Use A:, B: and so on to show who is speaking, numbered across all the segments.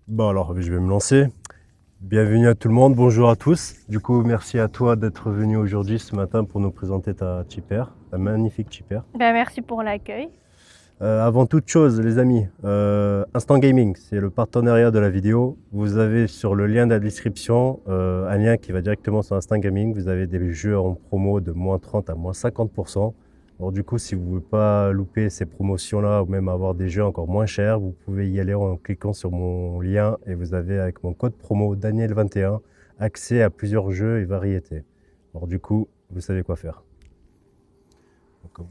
A: Bon alors, je vais me lancer. Bienvenue à tout le monde, bonjour à tous. Du coup, merci à toi d'être venu aujourd'hui, ce matin, pour nous présenter ta Chipper, ta magnifique Chipper.
B: Merci pour l'accueil.
A: Avant toute chose, les amis, Instant Gaming, c'est le partenariat de la vidéo. Vous avez sur le lien de la description un lien qui va directement sur Instant Gaming. Vous avez des jeux en promo de moins 30 à moins 50%. Alors du coup, si vous ne voulez pas louper ces promotions-là ou même avoir des jeux encore moins chers, vous pouvez y aller en cliquant sur mon lien et vous avez avec mon code promo Daniel21 accès à plusieurs jeux et variétés. Alors du coup, vous savez quoi faire. Donc,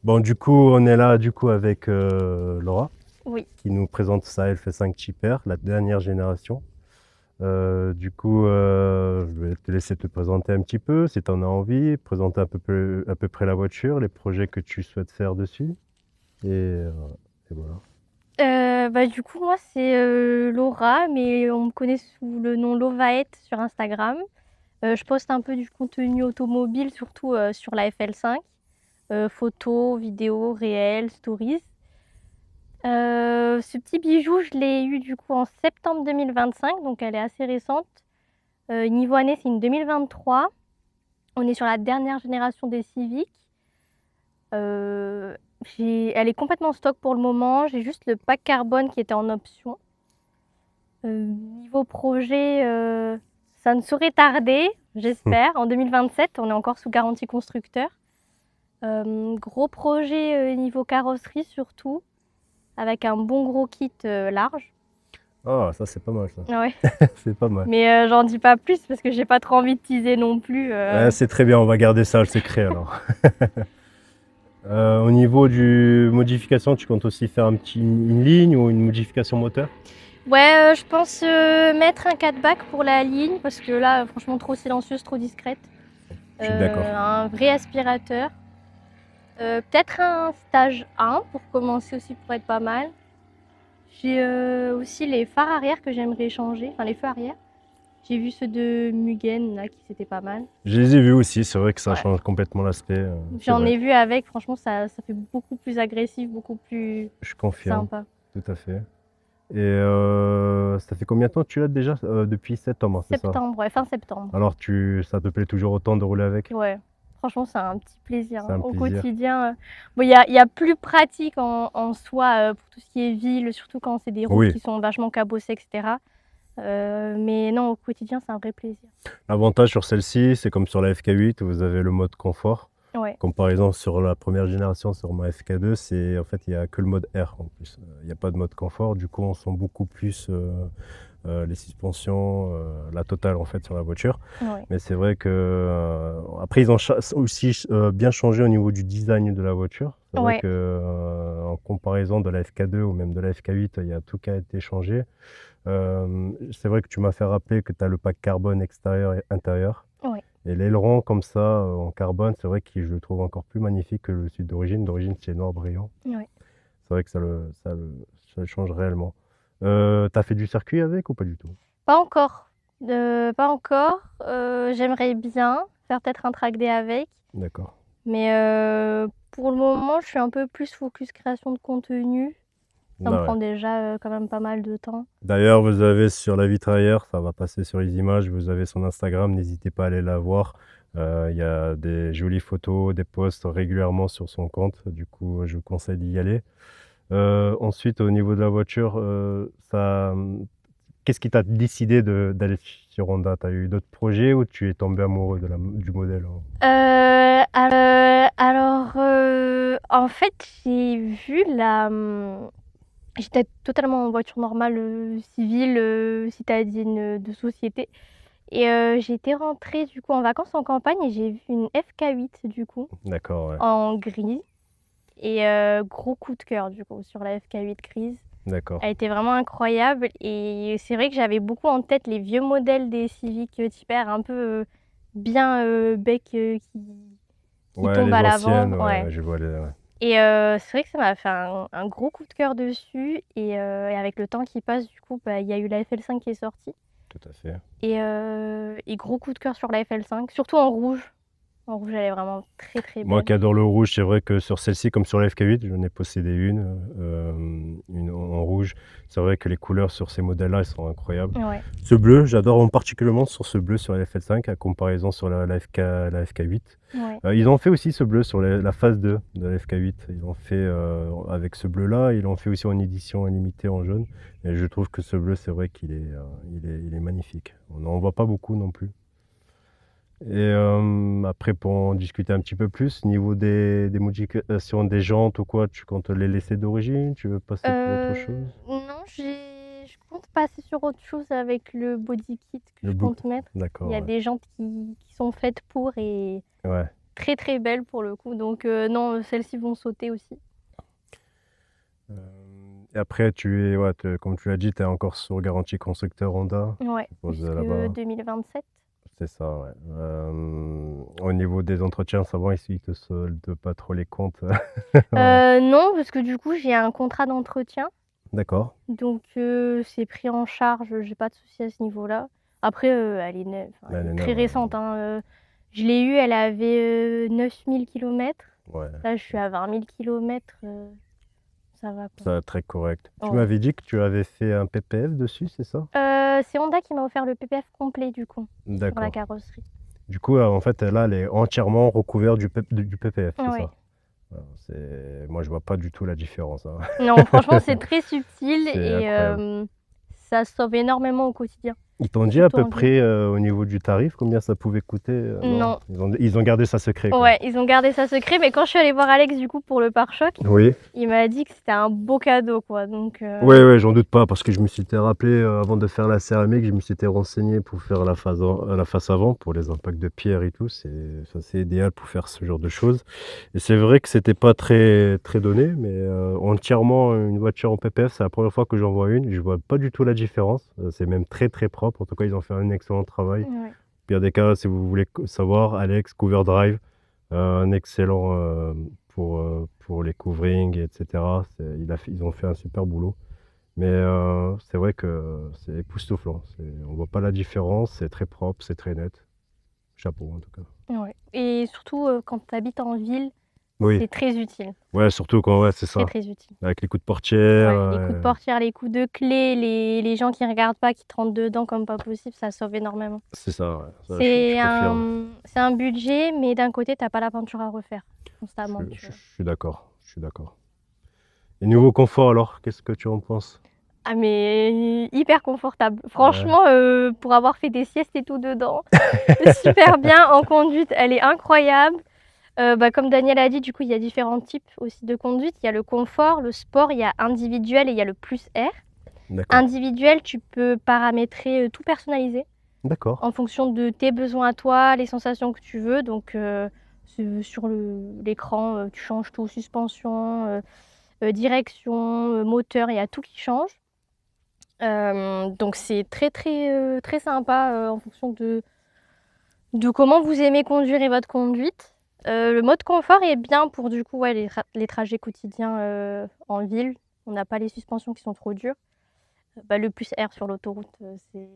A: bon, du coup, on est là du coup avec Laura
B: Oui.
A: qui nous présente sa LF5 Chipper, la dernière génération. Je vais te laisser te présenter un petit peu, si tu en as envie, présenter à peu près la voiture, les projets que tu souhaites faire dessus. Et voilà.
B: Du coup, moi, c'est Laura, mais on me connaît sous le nom Lovaette sur Instagram. Je poste un peu du contenu automobile, surtout sur la FL5. Photos, vidéos, réels, stories. Ce petit bijou, je l'ai eu du coup en septembre 2025, donc elle est assez récente. Niveau année, c'est une 2023. On est sur la dernière génération des Civic. Euh, Elle est complètement stock pour le moment. J'ai juste le pack carbone qui était en option. Niveau projet, ça ne saurait tarder, j'espère. En 2027, on est encore sous garantie constructeur. Gros projet niveau carrosserie surtout, avec un bon gros kit large.
A: Ah, ça c'est pas mal ça.
B: Ouais.
A: C'est pas mal.
B: Mais j'en dis pas plus parce que j'ai pas trop envie de teaser non plus.
A: Ouais, c'est très bien, on va garder ça le secret alors. Au niveau du modification, tu comptes aussi faire une ligne ou une modification moteur?
B: Ouais, je pense mettre un 4-back pour la ligne parce que là, franchement, trop silencieuse, trop discrète.
A: Je suis d'accord.
B: Un vrai aspirateur. Peut-être un stage 1 pour commencer aussi pour être pas mal. J'ai aussi les phares arrière que j'aimerais changer, enfin les feux arrière. J'ai vu ceux de Mugen là qui c'était pas mal.
A: Je les ai vus aussi, c'est vrai que ça
B: Ouais.
A: change complètement l'aspect, c'est
B: J'en
A: vrai.
B: ai vu avec, franchement ça fait beaucoup plus agressif, beaucoup plus
A: Je confirme,
B: sympa.
A: tout à fait. Et ça fait combien de temps que tu l'as déjà? Depuis septembre, c'est ça?
B: Septembre, ouais, fin septembre.
A: Alors ça te plaît toujours autant de rouler avec?
B: Ouais. Franchement, c'est un petit plaisir
A: C'est
B: hein,
A: un
B: au
A: plaisir.
B: quotidien. Bon, il y a plus pratique en soi pour tout ce qui est ville, surtout quand c'est des routes
A: Oui,
B: qui sont vachement cabossées, etc. Mais non, au quotidien, c'est un vrai plaisir.
A: l'avantage sur celle-ci, c'est comme sur la FK8, vous avez le mode confort.
B: Ouais,
A: Comme par exemple sur la première génération, sur ma FK2, c'est en fait il n'y a que le mode R en plus. Il n'y a pas de mode confort, du coup on sent beaucoup plus les suspensions, la totale en fait sur la voiture.
B: ouais,
A: Mais c'est vrai que après ils ont aussi bien changé au niveau du design de la voiture. C'est vrai
B: ouais.
A: que en comparaison de la FK2 ou même de la FK8, il y a tout qui a été changé. C'est vrai que tu m'as fait rappeler que tu as le pack carbone extérieur et intérieur.
B: Ouais,
A: Et l'aileron comme ça en carbone, c'est vrai que je le trouve encore plus magnifique que le sud d'origine. D'origine, c'est noir brillant.
B: ouais.
A: C'est vrai que ça le change réellement. T'as fait du circuit avec ou pas du tout?
B: Pas encore. Pas encore. J'aimerais bien faire peut-être un track day avec.
A: D'accord.
B: Mais pour le moment, je suis un peu plus focus création de contenu. Ça me
A: Ah ouais.
B: prend déjà quand même pas mal de temps.
A: D'ailleurs, vous avez sur la vitre arrière, ça va passer sur les images, vous avez son Instagram, n'hésitez pas à aller la voir. Il y a des jolies photos, des posts régulièrement sur son compte, du coup je vous conseille d'y aller. Ensuite, au niveau de la voiture, qu'est-ce qui t'a décidé d'aller sur Honda? Tu as eu d'autres projets ou tu es tombé amoureux du modèle, hein?
B: En fait, j'ai vu j'étais totalement en voiture normale, civile, citadine de société. Et j'étais rentrée du coup en vacances en campagne et j'ai vu une FK8 du coup,
A: D'accord, ouais.
B: en gris. Et gros coup de cœur du coup sur la FK8 grise.
A: D'accord.
B: Elle était vraiment incroyable et c'est vrai que j'avais beaucoup en tête les vieux modèles des Civic Type-R, un peu bien bec qui
A: Ouais,
B: tombe à
A: les
B: l'avant.
A: anciennes,
B: Ouais.
A: ouais, je vois les. Ouais,
B: Et c'est vrai que ça m'a fait un gros coup de cœur dessus. Et avec le temps qui passe, du coup, bah, il y a eu la FL5 qui est sortie.
A: tout à fait.
B: Et gros coup de cœur sur la FL5, surtout en rouge. En rouge, elle est vraiment très très
A: Moi
B: belle.
A: qui adore le rouge, c'est vrai que sur celle-ci, comme sur la FK8, j'en ai possédé une en rouge. rouge. C'est vrai que les couleurs sur ces modèles-là, elles sont incroyables.
B: Ouais.
A: Ce bleu, j'adore particulièrement sur ce bleu sur la FL5 à comparaison sur la FK8.
B: Ouais.
A: Ils ont fait aussi ce bleu sur la phase 2 de la FK8. Ils ont fait avec ce bleu-là, ils l'ont fait aussi en édition limitée en jaune. Et je trouve que ce bleu, c'est vrai qu'il est, il est magnifique. On n'en voit pas beaucoup non plus. Et après, pour en discuter un petit peu plus, niveau des modifications des jantes ou quoi, tu comptes les laisser d'origine? Tu veux passer pour autre chose?
B: Non, je compte passer sur autre chose avec le body kit que
A: Le
B: je
A: book.
B: compte mettre. Il
A: D'accord,
B: y a
A: ouais.
B: des jantes qui sont faites pour et
A: Ouais.
B: très très belles pour le coup. Donc non, celles-ci vont sauter aussi.
A: Et après, comme tu l'as dit, tu es encore sur garantie constructeur Honda.
B: Ouais,
A: Je suppose
B: jusque
A: là-bas.
B: 2027.
A: C'est ça, ouais. Au niveau des entretiens, ça va, ils te soldent pas trop les comptes.
B: Non, parce que du coup, j'ai un contrat d'entretien.
A: D'accord.
B: Donc c'est pris en charge, j'ai pas de souci à ce niveau-là. Après, elle est neuve, enfin, elle est très récente, hein. Je l'ai eue, elle avait 9000 km.
A: Ouais.
B: Là, je suis à 20 000 km. Ça va, quoi.
A: Ça va être très correct. Tu
B: Ouais.
A: m'avais dit que tu avais fait un PPF dessus, c'est ça?
B: C'est Honda qui m'a offert le PPF complet, du coup, sur la
A: D'accord.
B: carrosserie.
A: Du coup, en fait, là, elle est entièrement recouverte du PPF, c'est
B: Ouais.
A: ça? Moi, je vois pas du tout la différence, hein.
B: Non, franchement, c'est très subtil
A: C'est
B: et
A: incroyable.
B: ça sauve énormément au quotidien.
A: Ils t'ont dit à
B: Surtout
A: peu
B: en ville.
A: près au niveau du tarif combien ça pouvait coûter?
B: Non.
A: Ils ont gardé ça secret, quoi.
B: Ouais, ils ont gardé ça secret, mais quand je suis allée voir Alex, du coup, pour le pare-choc,
A: Oui.
B: il m'a dit que c'était un beau cadeau, quoi. Donc,
A: Ouais, j'en doute pas, parce que je me suis rappelé avant de faire la céramique, je me suis renseigné pour faire la face avant, pour les impacts de pierre et tout. C'est idéal pour faire ce genre de choses. Et c'est vrai que c'était pas très, très donné, mais entièrement une voiture en PPF, c'est la première fois que j'en vois une. Je vois pas du tout la différence. C'est même très, très propre. En tout cas, ils ont fait un excellent travail.
B: ouais.
A: Pire des cas, si vous voulez savoir, Alex, Cover Drive, un excellent pour les couvrings, etc. Ils ont fait un super boulot. Mais c'est vrai que c'est époustouflant. On voit pas la différence, c'est très propre, c'est très net. Chapeau en tout cas.
B: Ouais. Et surtout, quand tu habites en ville,
A: Oui,
B: c'est très utile.
A: ouais, surtout quand c'est
B: Très,
A: ça.
B: très utile.
A: Avec les coups de portière.
B: Ouais, les coups de portière, les coups de clé, les gens qui regardent pas, qui te rentrent dedans comme pas possible, ça sauve énormément.
A: C'est ça, ouais. Ça, je confirme.
B: C'est un budget, mais d'un côté, t'as pas la peinture à refaire constamment.
A: Je suis d'accord. Je suis d'accord. Et niveau confort alors, qu'est-ce que tu en penses?
B: Ah, mais hyper confortable. Franchement, pour avoir fait des siestes et tout dedans, super bien. En conduite, elle est incroyable. Comme Daniel a dit, du coup, il y a différents types aussi de conduite. Il y a le confort, le sport, il y a individuel et il y a le plus R.
A: D'accord.
B: Individuel, tu peux paramétrer, tout personnaliser
A: D'accord.
B: en fonction de tes besoins à toi, les sensations que tu veux. Donc, sur l'écran, tu changes tout, suspension, direction, moteur, il y a tout qui change. Donc c'est très très très sympa en fonction de comment vous aimez conduire et votre conduite. Le mode confort est bien pour du coup les trajets quotidiens en ville. On n'a pas les suspensions qui sont trop dures. Le plus R sur l'autoroute, c'est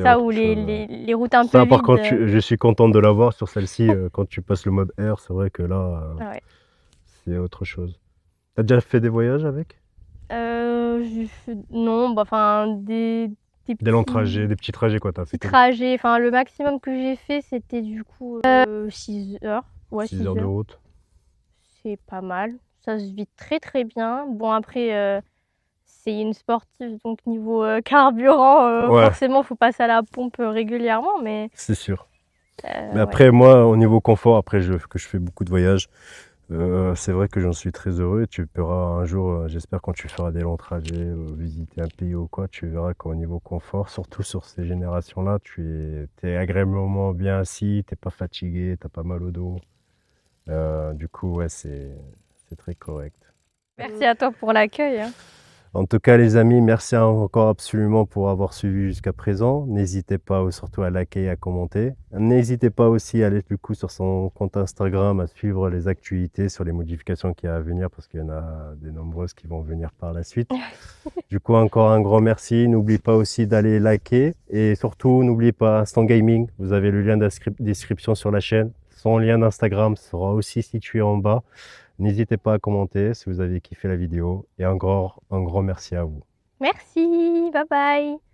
B: ça, ou les routes un peu
A: Ça, par
B: vides.
A: contre, je suis contente de l'avoir sur celle-ci. Quand tu passes le mode R, c'est vrai que là,
B: Ouais.
A: c'est autre chose. T'as déjà fait des voyages avec?
B: Non, des
A: Des petits trajets, quoi, t'as fait
B: petits trajets. Enfin, le maximum que j'ai fait, c'était du coup 6 heures. Ouais,
A: 6 heures de route.
B: C'est pas mal. Ça se vit très très bien. Bon, après, c'est une sportive, donc niveau carburant,
A: Ouais.
B: forcément, faut passer à la pompe régulièrement. Mais
A: C'est sûr. Mais
B: ouais.
A: après, moi, au niveau confort, après que je fais beaucoup de voyages, c'est vrai que j'en suis très heureux. Tu pourras un jour, j'espère, quand tu feras des longs trajets, visiter un pays ou quoi, tu verras qu'au niveau confort, surtout sur ces générations-là, tu es agréablement bien assis, t'es pas fatigué, t'as pas mal au dos. Du coup, ouais, c'est très correct.
B: Merci à toi pour l'accueil, hein.
A: En tout cas, les amis, merci encore absolument pour avoir suivi jusqu'à présent. N'hésitez pas surtout à liker et à commenter. N'hésitez pas aussi à aller du coup sur son compte Instagram, à suivre les actualités sur les modifications qui y a à venir, parce qu'il y en a des nombreuses qui vont venir par la suite. Du coup, encore un grand merci. N'oublie pas aussi d'aller liker et surtout, n'oubliez pas Instant Gaming. Vous avez le lien de description sur la chaîne. Son lien d'Instagram sera aussi situé en bas. N'hésitez pas à commenter si vous avez kiffé la vidéo et encore un grand merci à vous.
B: Merci, bye bye.